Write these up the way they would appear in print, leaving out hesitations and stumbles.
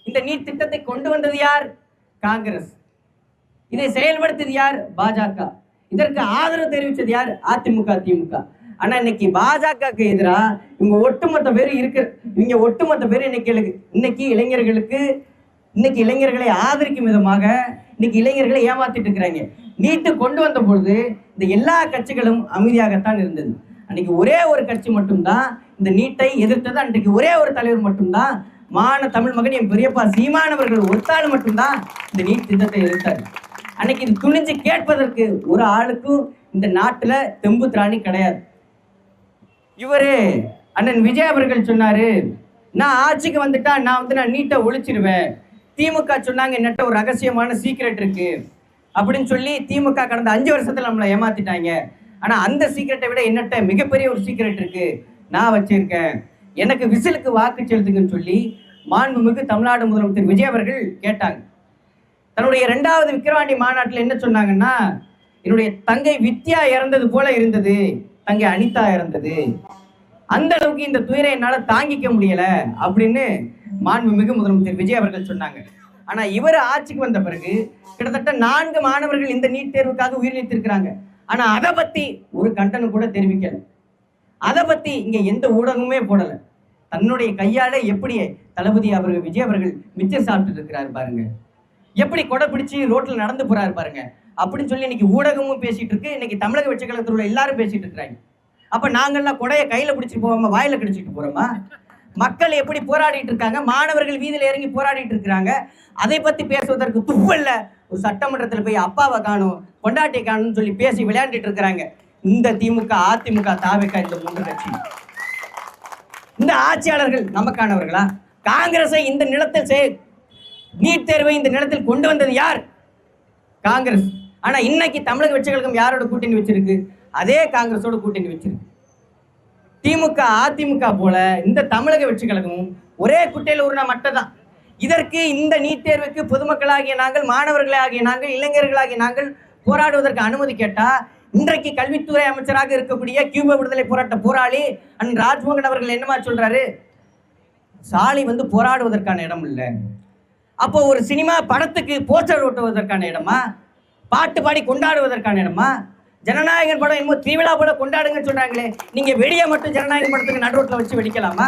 இந்த நீட் திட்டத்தை கொண்டு வந்தது யார்? காங்கிரஸ். இதை செயல்படுத்தியது யார்? பாஜக. இதற்கு ஆதரவு தெரிவித்தது யார்? அதிமுக, திமுக. ஆனா இன்னைக்கு பாஜகவுக்கு எதிராக இவங்க ஒட்டுமொத்த பேர் இருக்கு. இவங்க ஒட்டுமொத்த பேர் இன்னைக்கு இளைஞர்களை ஆதரிக்கும் விதமாக இன்னைக்கு இளைஞர்களை ஏமாத்திட்டு இருக்கிறாங்க. நீட்டு கொண்டு வந்த பொழுது இந்த எல்லா கட்சிகளும் அமைதியாகத்தான் இருந்தது. அன்னைக்கு ஒரே ஒரு கட்சி மட்டும்தான் இந்த நீட்டை எதிர்த்தது. அன்றைக்கு ஒரே ஒரு தலைவர் மட்டும்தான், தமிழ் மகன் என் பெரியப்பா சீமானவர்கள் ஒருத்தாள் மட்டும்தான் இந்த நீட் திட்டத்தை எதிர்த்தார். அன்னைக்கு இது துணிஞ்சு கேட்பதற்கு ஒரு ஆளுக்கும் இந்த நாட்டுல தெம்பு திராணி கிடையாது. இவரு அண்ணன் விஜய் அவர்கள் சொன்னாரு, நான் ஆட்சிக்கு வந்துட்டா நான் நீட்டை ஒழிச்சிருவேன். திமுக சொன்னாங்க என்னட்ட ஒரு ரகசியமான சீக்ரெட் இருக்கு அப்படின்னு சொல்லி திமுக கடந்த 5 வருஷத்துல நம்மளை ஏமாத்திட்டாங்க. ஆனா அந்த சீக்ரெட்டை விட என்னட்ட மிகப்பெரிய ஒரு சீக்ரெட் இருக்கு, நான் வச்சிருக்கேன், எனக்கு விசிலுக்கு வாக்கு செலுத்துங்கன்னு சொல்லி மாண்புமிகு தமிழ்நாடு முதலமைச்சர் விஜய் அவர்கள் கேட்டாங்க. தன்னுடைய 2வது விக்கிரவாண்டி மாநாட்டில் என்ன சொன்னாங்கன்னா, என்னுடைய தங்கை வித்யா இறந்தது போல இருந்தது, தங்கை அனிதா இறந்தது, அந்த அளவுக்கு இந்த துயரை என்னால் தாங்கிக்க முடியல அப்படின்னு மாண்புமிகு முதலமைச்சர் விஜய் அவர்கள் சொன்னாங்க. ஆனா இவர் ஆட்சிக்கு வந்த பிறகு கிட்டத்தட்ட 4 மாணவர்கள் இந்த நீட் தேர்வுக்காக உயிர் நீத்திருக்கிறாங்க. ஆனா அதை பத்தி ஒரு கண்டனம் கூட தெரிவிக்கல. அதை பத்தி இங்க எந்த ஊடகமுமே போடல. தன்னுடைய கையால எப்படி தளபதி அவர்கள் விஜய் அவர்கள் மிச்சம் சாப்பிட்டு இருக்கிறாரு பாருங்க, எப்படி கொடை பிடிச்சி ரோட்ல நடந்து போறாரு பாருங்க அப்படின்னு சொல்லி இன்னைக்கு ஊடகமும் பேசிட்டு இருக்கு. இன்னைக்கு தமிழக வெற்றி கழகத்தில் உள்ள எல்லாரும் பேசிட்டு இருக்கிறாங்க. அப்ப நாங்கள்லாம் கொடையை கையில பிடிச்சிட்டு போவாம வாயில கடிச்சிட்டு போறோமா? மக்கள் எப்படி போராடிட்டு இருக்காங்க, மாணவர்கள் வீதியில இறங்கி போராடிட்டு இருக்கிறாங்க, அதை பத்தி பேசுவதற்கு துப்பல்ல. ஒரு சட்டமன்றத்தில் போய் அப்பாவை காணும் கொண்டாட்டியை காணும்னு சொல்லி பேசி விளையாண்டுட்டு இருக்கிறாங்க இந்த திமுக, அதிமுக, தாவேக, இந்த 3 கட்சி. இந்த ஆட்சியாளர்கள் நமக்கானவர்களா? காங்கிரஸை இந்த நிலத்தில் நீட் தேர்வை இந்த நிலத்தில் கொண்டு வந்தது யார்? காங்கிரஸ். ஆனா இன்னைக்கு தமிழக வெற்றி கழகம் யாரோட கூட்டணி வச்சிருக்கு? அதே காங்கிரஸோட கூட்டணி வச்சிருக்கு. திமுக, அதிமுக போல இந்த தமிழக வெற்றி கழகமும் ஒரே குட்டையில் உருண மட்டை தான். இதற்கு இந்த நீட் தேர்வுக்கு பொதுமக்களாகிய நாங்கள், மாணவர்களாகிய நாங்கள், இளைஞர்களாகிய நாங்கள் போராடுவதற்கு அனுமதி கேட்டா, இன்றைக்கு கல்வித்துறை அமைச்சராக இருக்கக்கூடிய கியூபா விடுதலை போராட்ட போராளி அண்ணன் ராஜ்மோகன் அவர்கள் என்னமா சொல்றாரு? சாலை போராடுவதற்கான இடம் இல்லை. அப்போ ஒரு சினிமா படத்துக்கு போஸ்டர் ஓட்டுவதற்கான இடமா? பாட்டு பாடி கொண்டாடுவதற்கான இடமா? ஜனநாயகன் படம் என்னமோ திருவிழா போல கொண்டாடுங்க சொல்றாங்களே, நீங்க வெடியை மட்டும் ஜனநாயகன் படத்துக்கு நடுரோட்டில் வச்சு வெடிக்கலாமா?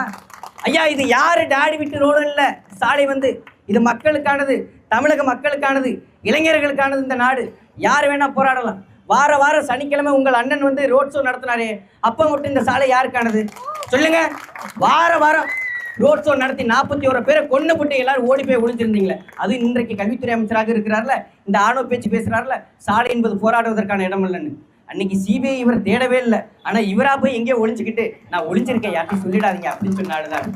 ஐயா, இது யாரு டாடி விட்டு ரோடு இல்லை, சாலை இது மக்களுக்கானது, தமிழக மக்களுக்கானது, இளைஞர்களுக்கானது. இந்த நாடு யார் வேணா போராடலாம். வார சனிக்கிழமை உங்கள் அண்ணன் ரோட் ஷோ நடத்தினாரே, அப்ப மட்டும் இந்த சாலை யாருக்கானது சொல்லுங்க? வாரம் ரோட் ஷோ நடத்தி 41 பேரை கொண்டு போட்டு எல்லாரும் ஓடி போய் ஒழிஞ்சிருந்தீங்களே, அது இன்றைக்கு கல்வித்துறை அமைச்சராக இருக்கிறார்ல, இந்த ஆணவ பேச்சு பேசுறாருல, சாலை என்பது போராடுவதற்கான இடம் இல்லைன்னு. அன்னைக்கு சிபிஐ இவர் தேடவே இல்லை. ஆனா இவரா போய் எங்கேயோ ஒழிஞ்சுக்கிட்டு நான் ஒழிஞ்சிருக்கேன் யார்ட்டையும் சொல்லிடாதீங்க அப்படின்னு சொன்னாலுதான்.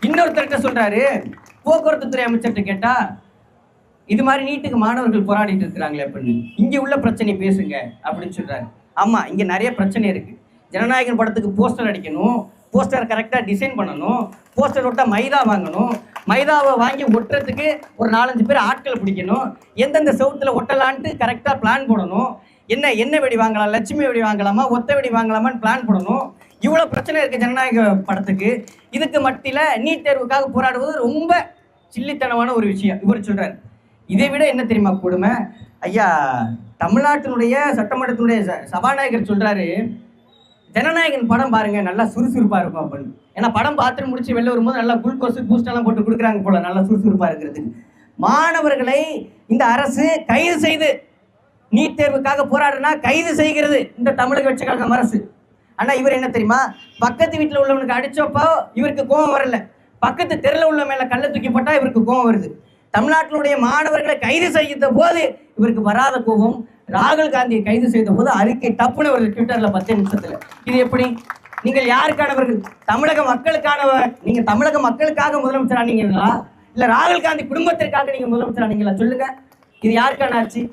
இன்னொருத்தர்கிட்ட சொல்றாரு, போக்குவரத்து துறை அமைச்சர்கிட்ட கேட்டா, இது மாதிரி நீட்டுக்கு மாணவர்கள் போராடிட்டு இருக்கிறாங்களே அப்படின்னு, இங்க உள்ள பிரச்சனை பேசுங்க அப்படின்னு சொல்றாரு. ஆமா, இங்க நிறைய பிரச்சனை இருக்கு. ஜனநாயகன் படத்துக்கு போஸ்டர் அடிக்கணும், போஸ்டர் கரெக்டாக டிசைன் பண்ணணும், போஸ்டர் ஒட்ட மைதா வாங்கணும், மைதாவை வாங்கி ஒட்டுறதுக்கு ஒரு 4-5 பேர் ஆட்களை பிடிக்கணும், எந்தெந்த சவுத்தில் ஒட்டலான்ட்டு கரெக்டாக பிளான் போடணும், என்ன வெடி வாங்கலாம், லட்சுமி வெடி வாங்கலாமா, ஒத்த வெடி வாங்கலாமான்னு பிளான் போடணும். இவ்வளோ பிரச்சனை இருக்குது ஜனநாயக படத்துக்கு. இதுக்கு மத்தியில் நீட் தேர்வுக்காக போராடுவது ரொம்ப சில்லித்தனமான ஒரு விஷயம் இவர் சொல்கிறார். இதை விட என்ன தெரியுமா கொடுமை? ஐயா, தமிழ்நாட்டினுடைய சட்டமன்றத்தினுடைய சபாநாயகர் சொல்கிறாரு, ஜனநாயகன் படம் பாருங்க நல்லா சுறுசுறுப்பாக இருக்கும் அப்படின்னு. ஏன்னா படம் பார்த்துட்டு முடிச்சு வெளில வரும்போது நல்லா குளுக்கோஸ் பூஸ்டெல்லாம் போட்டு கொடுக்குறாங்க போல, நல்லா சுறுசுறுப்பாக இருக்கிறது. மாணவர்களை இந்த அரசு கைது செய்து நீட் தேர்வுக்காக போராடுனா கைது செய்கிறது இந்த தமிழக வெற்றி கழகம் அரசு. ஆனால் இவர் என்ன தெரியுமா, பக்கத்து வீட்டில் உள்ளவனுக்கு அடிச்சப்போ இவருக்கு கோபம் வரல, பக்கத்து தெருவில் உள்ள மேலே கல்லை தூக்கி போட்டால் இவருக்கு கோபம் வருது. தமிழ்நாட்டினுடைய மாணவர்களை கைது செய்த போது இவருக்கு வராத கோபம் ராகுல் காந்தியை கைது செய்த போது அறிக்கை டப்புன்னு ஒரு ட்விட்டர்ல 10 நிமிஷத்துல. இது எப்படி? நீங்கள் யாருக்கானவர்கள்? தமிழக மக்களுக்கானவர். நீங்க தமிழக மக்களுக்காக முதலமைச்சர் ஆனீங்களா, இல்ல ராகுல் காந்தி குடும்பத்திற்காக நீங்க முதலமைச்சர் ஆனீங்களா? சொல்லுங்க, இது யாருக்கான ஆட்சி?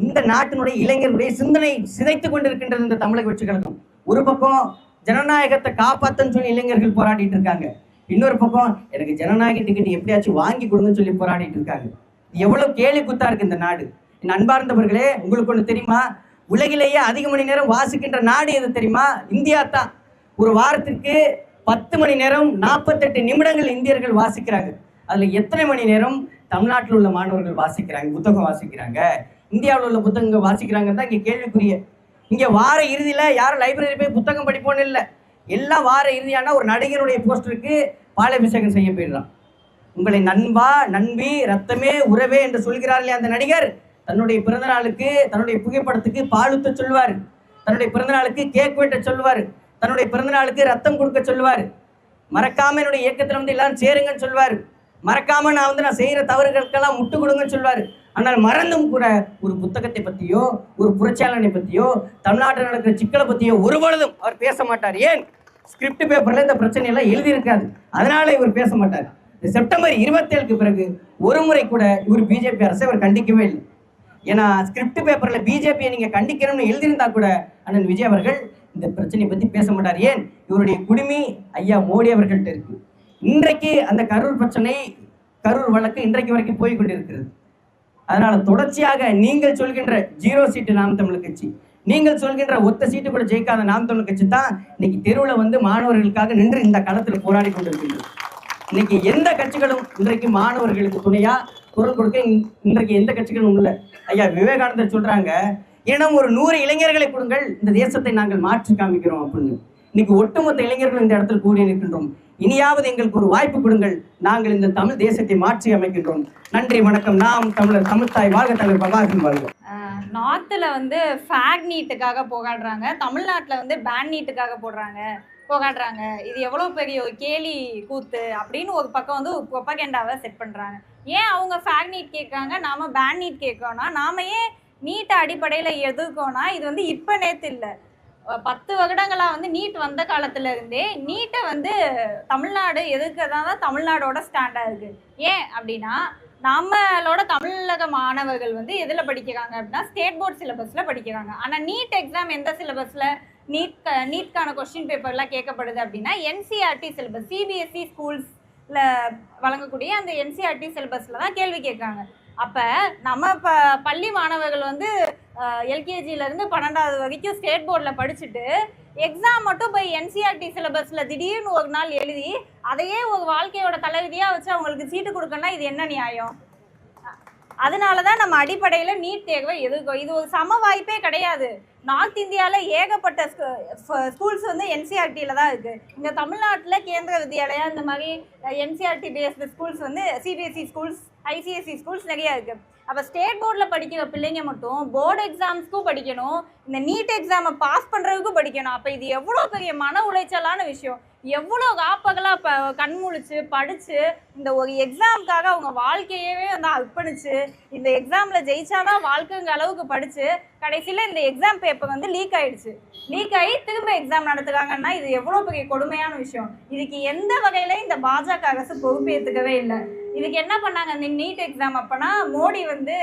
இந்த நாட்டினுடைய இளைஞர்களுடைய சிந்தனை சிதைத்துக் கொண்டிருக்கின்றது இந்த தமிழக வெற்றி கழகம். ஒரு பக்கம் ஜனநாயகத்தை காப்பாத்தன்னு சொல்லி இளைஞர்கள் போராடிட்டு இருக்காங்க, இன்னொரு பக்கம் எனக்கு ஜனநாயக டிக்கெட் எப்படியாச்சும் வாங்கி கொடுங்கன்னு சொல்லி போராடிட்டு இருக்காங்க. எவ்வளவு கேலி குத்தா இருக்கு இந்த நாடு. என் அன்பார்ந்தவர்களே, உங்களுக்கு ஒன்று தெரியுமா? உலகிலேயே அதிக மணி நேரம் வாசிக்கின்ற நாடு எது தெரியுமா? இந்தியா தான். ஒரு வாரத்திற்கு 10 மணி நேரம் 48 நிமிடங்கள் இந்தியர்கள் வாசிக்கிறாங்க. அதுல எத்தனை மணி நேரம் தமிழ்நாட்டில் உள்ள மாணவர்கள் வாசிக்கிறாங்க, புத்தகம் வாசிக்கிறாங்க, இந்தியாவில் உள்ள புத்தகங்கள் வாசிக்கிறாங்கன்னு தான் இங்கே கேள்விக்குரிய. இங்கே வார இறுதியில் யாரும் லைப்ரரி போய் புத்தகம் படிப்போன்னு இல்லை. எல்லாம் வார இறுதியான ஒரு நடிகருடைய போஸ்டருக்கு பாலாபிஷேகம் செய்ய போயிடலாம். உங்களை நண்பா, நண்பி, ரத்தமே, உறவே என்று சொல்கிறார்களே அந்த நடிகர் தன்னுடைய பிறந்தநாளுக்கு தன்னுடைய புகைப்படத்துக்கு பாலுத்த சொல்வார், தன்னுடைய பிறந்தநாளுக்கு கேக் வெட்ட சொல்வார், தன்னுடைய பிறந்தநாளுக்கு ரத்தம் கொடுக்க சொல்வார், மறக்காம என்னுடைய இயக்கத்தில் வந்து எல்லாரும் சேருங்கன்னு சொல்வார், மறக்காம நான் செய்கிற தவறுகளுக்கெல்லாம் முட்டு கொடுங்கன்னு சொல்வார். ஆனால் மறந்தும் கூட ஒரு புத்தகத்தை பற்றியோ ஒரு புரட்சியாளனை பற்றியோ தமிழ்நாட்டில் நடக்கிற சிக்கலை பற்றியோ ஒரு பொழுதும் அவர் பேச மாட்டார். ஏன்? ஸ்கிரிப்ட் பேப்பரில் இந்த பிரச்சனையெல்லாம் எழுதியிருக்காது, அதனால இவர் பேச மாட்டார். செப்டம்பர் 27க்கு பிறகு ஒரு முறை கூட இவர் பிஜேபி அரசை அவர் கண்டிக்கவே இல்லை. ஏன்னா ஸ்கிரிப்ட் பேப்பரில் பிஜேபியை நீங்கள் கண்டிக்கணும்னு எழுதியிருந்தா கூட அண்ணன் விஜய் அவர்கள் இந்த பிரச்சனையை பற்றி பேச மாட்டார். ஏன்? இவருடைய குடுமி ஐயா மோடி அவர்கள்ட்ட இருக்கு. இன்றைக்கு அந்த கரூர் பிரச்சனை, கரூர் வழக்கு இன்றைக்கு வரைக்கும் போய் கொண்டிருக்கிறது. அதனால தொடர்ச்சியாக நீங்கள் சொல்கின்ற 0 சீட்டு நாம் தமிழர் கட்சி, நீங்கள் சொல்கின்ற ஒத்த சீட்டு கூட ஜெயிக்காத நாம் தமிழர் கட்சி தான் இன்னைக்கு தெருவில் வந்து மாணவர்களுக்காக நின்று இந்த களத்தில் போராடி கொண்டிருக்கின்றது. இன்னைக்கு எந்த கட்சிகளும் இன்றைக்கு மாணவர்களுக்கு துணையா குரல் கொடுக்க இன்றைக்கு எந்த கட்சிகளும் இல்லை. ஐயா விவேகானந்தர் சொல்றாங்க, இனம் ஒரு 100 இளைஞர்களை கொடுங்கள், இந்த தேசத்தை நாங்கள் மாற்றி காமிக்கிறோம் அப்படின்னு. இன்னைக்கு ஒட்டுமொத்த இளைஞர்கள் இந்த இடத்தில் கூடி நிற்கின்றோம். இனியாவது எங்களுக்கு ஒரு வாய்ப்பு கொடுங்கள், நாங்கள் இந்த தமிழ் தேசத்தை மாற்றி அமைக்கின்றோம். நன்றி, வணக்கம். நாம் தமிழர், தமிழ்தாய் வாழ்க, தலைவர் பிரபாகரன் வாழ்க. நார்த்தில் வந்து ஃபேக் நீட்டுக்காக போராடுறாங்க, தமிழ்நாட்டில் வந்து பேன் நீட்டுக்காக போராடுறாங்க. இது எவ்வளோ பெரிய ஒரு கேலி கூத்து அப்படின்னு ஒரு பக்கம் வந்து ப்ரொபகேண்டாவை செட் பண்ணுறாங்க. ஏன் அவங்க ஃபேக் நீட் கேட்குறாங்க, நாம் பேன் நீட் கேட்கோன்னா, நாம் ஏன் நீட்டை அடிப்படையில் எதிர்க்கோன்னா, இது வந்து இப்போ நேற்று இல்லை, 10 வருடங்களாக வந்து நீட் வந்த காலத்துல இருந்தே நீட்டை வந்து தமிழ்நாடு எதிர்க்கிறதா தான் தமிழ்நாடோட ஸ்டாண்டாக இருக்குது. ஏன் அப்படின்னா, நம்மளோட தமிழக மாணவர்கள் வந்து எதில் படிக்கிறாங்க அப்படின்னா ஸ்டேட் போர்ட் சிலபஸில் படிக்கிறாங்க. ஆனால் நீட் எக்ஸாம் எந்த சிலபஸில், நீட்கான கொஸ்டின் பேப்பர்லாம் கேட்கப்படுது அப்படின்னா என்சிஆர்டி சிலபஸ், சிபிஎஸ்சி ஸ்கூல்ஸில் வழங்கக்கூடிய அந்த என்சிஆர்டி சிலபஸில் தான் கேள்வி கேட்குறாங்க. அப்போ நம்ம பள்ளி மாணவர்கள் வந்து எல்கேஜிலேருந்து 12வது வரைக்கும் ஸ்டேட் போர்டில் படிச்சுட்டு எக்ஸாம் மட்டும் போய் என்சிஆர்டி சிலபஸில் திடீர்னு ஒரு நாள் எழுதி அதையே ஒரு வாழ்க்கையோட தலைவிதியாக வச்சு அவங்களுக்கு சீட்டு கொடுக்கணும்னா இது என்ன நியாயம்? அதனால தான் நம்ம அடிப்படையில் நீட் தேர்வை எதிர்க்கும். இது ஒரு சம வாய்ப்பே கிடையாது. நார்த் இந்தியாவில் ஏகப்பட்ட ஸ்கூல்ஸ் வந்து என்சிஆர்டியில் தான் இருக்குது. இங்கே தமிழ்நாட்டில் கேந்திர வித்யாலயா இந்த மாதிரி என்சிஆர்டி பேஸ்டு ஸ்கூல்ஸ் வந்து சிபிஎஸ்சி ஸ்கூல்ஸ், ஐசிஎஸ்சி ஸ்கூல்ஸ் நிறையா இருக்குது. அப்போ ஸ்டேட் போர்டில் படிக்கிற பிள்ளைங்க மட்டும் போர்டு எக்ஸாம்ஸ்க்கும் படிக்கணும், இந்த நீட் எக்ஸாமை பாஸ் பண்ணுறதுக்கும் படிக்கணும். அப்போ இது எவ்வளோ பெரிய மன உளைச்சலான விஷயம். எவ்வளோ காப்பகலாக கண்முழிச்சு படித்து இந்த ஒரு எக்ஸாமுக்காக அவங்க வாழ்க்கையவே வந்து அர்ப்பணிச்சு இந்த எக்ஸாமில் ஜெயிச்சாதான் வாழ்க்கைங்க அளவுக்கு படித்து கடைசியில் இந்த எக்ஸாம் பேப்பர் வந்து லீக் ஆகிடுச்சு. லீக் ஆகி திரும்ப எக்ஸாம் நடத்துகிறாங்கன்னா இது எவ்வளோ பெரிய கொடுமையான விஷயம். இதுக்கு எந்த வகையில் இந்த பாஜக அரசு பொறுப்பேற்றுக்கவே இல்லை. இதுக்கு என்ன பண்ணாங்க, இந்த நீட் எக்ஸாம் அப்போனா மோடி வந்து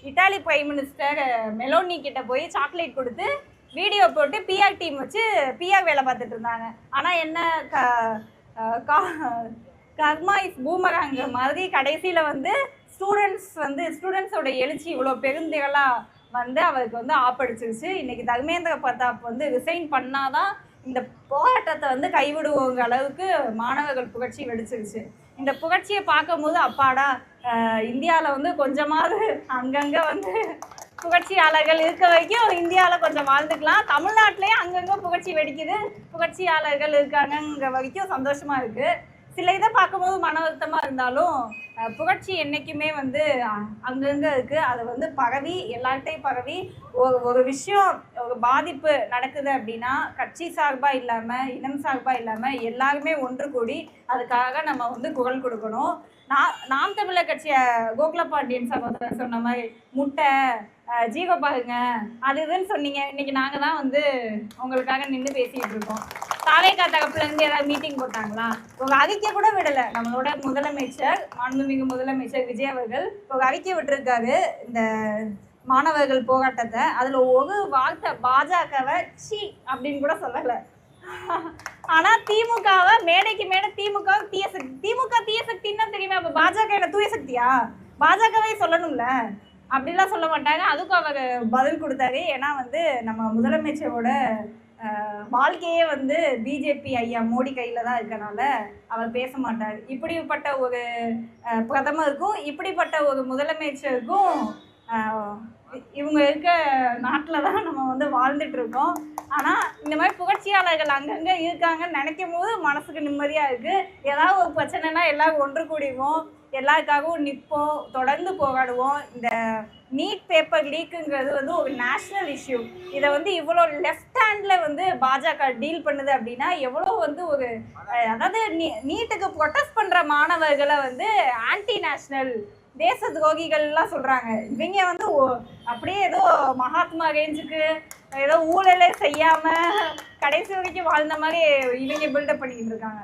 இட்டாலி பிரைம் மினிஸ்டர் மெலோனி கிட்ட போய் சாக்லேட் கொடுத்து வீடியோ போட்டு பிஆர் டீம் வச்சு பிஆர் வேலை பார்த்துட்டு இருந்தாங்க. ஆனால் என்ன கர்மா இஸ் பூமராங்கிற மாதிரி கடைசியில் வந்து ஸ்டூடெண்ட்ஸோட எழுச்சி இவ்வளோ பெருந்திரளாக வந்து அவருக்கு வந்து ஆப்படிச்சிருச்சு. இன்றைக்கி தர்மேந்திர பிரதாப் வந்து ரிசைன் பண்ணாதான் இந்த போராட்டத்தை வந்து கைவிடுவோங்கிற அளவுக்கு மாணவர்கள் புகழ்ச்சி வெடிச்சிருச்சு. இந்த புகழ்ச்சியை பார்க்கும்போது அப்பாடா, இந்தியாவில் வந்து கொஞ்சமாவது அங்கங்கே வந்து புகழ்ச்சியாளர்கள் இருக்க வரைக்கும் இந்தியாவில் கொஞ்சம் வாழ்ந்துக்கலாம். தமிழ்நாட்டிலேயே அங்கங்கே புகழ்ச்சி வெடிக்குது, புகழ்ச்சியாளர்கள் இருக்காங்கங்கிற வரைக்கும் சந்தோஷமாக இருக்குது. சில இதை பார்க்கும்போது மன வருத்தமாக இருந்தாலும் புகழ்ச்சி என்றைக்குமே வந்து அங்கங்கே இருக்குது. அது வந்து பரவி எல்லார்ட்டையும் பரவி ஒரு விஷயம், ஒரு பாதிப்பு நடக்குது அப்படின்னா கட்சி சார்பாக இல்லாமல் இனம் சார்பாக இல்லாமல் எல்லாருமே ஒன்று கூடி அதுக்காக நம்ம வந்து குரல் கொடுக்கணும். நாம் தமிழர் கட்சியை கோகுல பாண்டியன் சகோதரர் சொன்ன மாதிரி முட்டை ஜீவ பாருங்க அது இதுன்னு சொன்னீங்க. இன்னைக்கு நாங்கள் தான் வந்து உங்களுக்காக நின்று பேசிகிட்டு இருக்கோம். தாவேகா தரப்புலேருந்து ஏதாவது மீட்டிங் போட்டாங்களா? ஒரு அறிக்கை கூட விடலை. நம்மளோட முதலமைச்சர், மாண்புமிகு முதலமைச்சர் விஜய் அவர்கள் ஒரு அறிக்கை விட்டுருக்காரு இந்த மாணவர்கள் போராட்டத்தை. அதில் ஒரு வார்த்தை பாஜகவை சி அப்படின்னு கூட சொல்லலை. ஆனால் திமுகவை மேடைக்கு மேடை திமுக தீய சக்தி, திமுக தீய சக்தின்னா தெரியுமா? அப்போ பாஜக என்ன தூய சக்தியா? பாஜகவே சொல்லணும்ல, அப்படிலாம் சொல்ல மாட்டாங்க. அதுக்கும் அவர் பதில் கொடுத்தாரு. ஏன்னா வந்து நம்ம முதலமைச்சரோட வாழ்க்கையே வந்து பிஜேபி ஐயா மோடி கையில் தான் இருக்கனால அவர் பேச மாட்டார். இப்படிப்பட்ட ஒரு பிரதமருக்கும் இப்படிப்பட்ட ஒரு முதலமைச்சருக்கும் இவங்க இருக்க நாட்டில் தான் நம்ம வந்து வாழ்ந்துட்டு இருக்கோம். ஆனால் இந்த மாதிரி புரட்சியாளர்கள் அங்கங்கே இருக்காங்கன்னு நினைக்கும் போது மனசுக்கு நிம்மதியாக இருக்குது. ஏதாவது ஒரு பிரச்சனைனா எல்லாரும் ஒன்று கூடிடுவோம், எல்லாருக்காகவும் நிற்போம், தொடர்ந்து போராடுவோம். இந்த நீட் பேப்பர் லீக்குங்கிறது வந்து ஒரு நேஷ்னல் இஷ்யூ. இதை வந்து இவ்வளோ லெஃப்ட் ஹேண்டில் வந்து பாஜக டீல் பண்ணுது அப்படின்னா எவ்வளோ வந்து ஒரு அதாவது நீட்டுக்கு ப்ரொட்டஸ்ட் பண்ணுற மாணவர்களை வந்து ஆன்டி நேஷ்னல் தேச துரோகிகள்லாம் சொல்கிறாங்க. இவங்க வந்து அப்படியே ஏதோ மகாத்மா ரேஞ்சுக்கு ஏதோ ஊழலே செய்யாமல் கடைசி வரைக்கும் வாழ்ந்த மாதிரி இவங்க பில்டப் பண்ணிக்கிட்டு இருக்காங்க.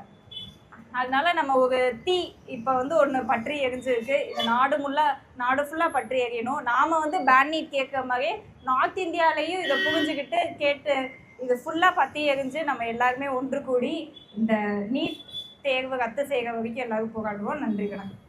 அதனால நம்ம ஒரு தீ இப்போ வந்து ஒன்று பற்றி எரிஞ்சிருக்கு. இது நாடு ஃபுல்லாக பற்றி எரியணும். நாம் வந்து பேன் நீட் கேட்குற மாதிரி நார்த் இந்தியாவிலையும் இதை புரிஞ்சுக்கிட்டு கேட்டு இது ஃபுல்லாக பற்றி எரிஞ்சு நம்ம எல்லாருமே ஒன்று கூடி இந்த நீட் தேர்வு ரத்து செய்கிற வரைக்கும் எல்லாரும் போராடுவோம். நன்றி கணக்கு.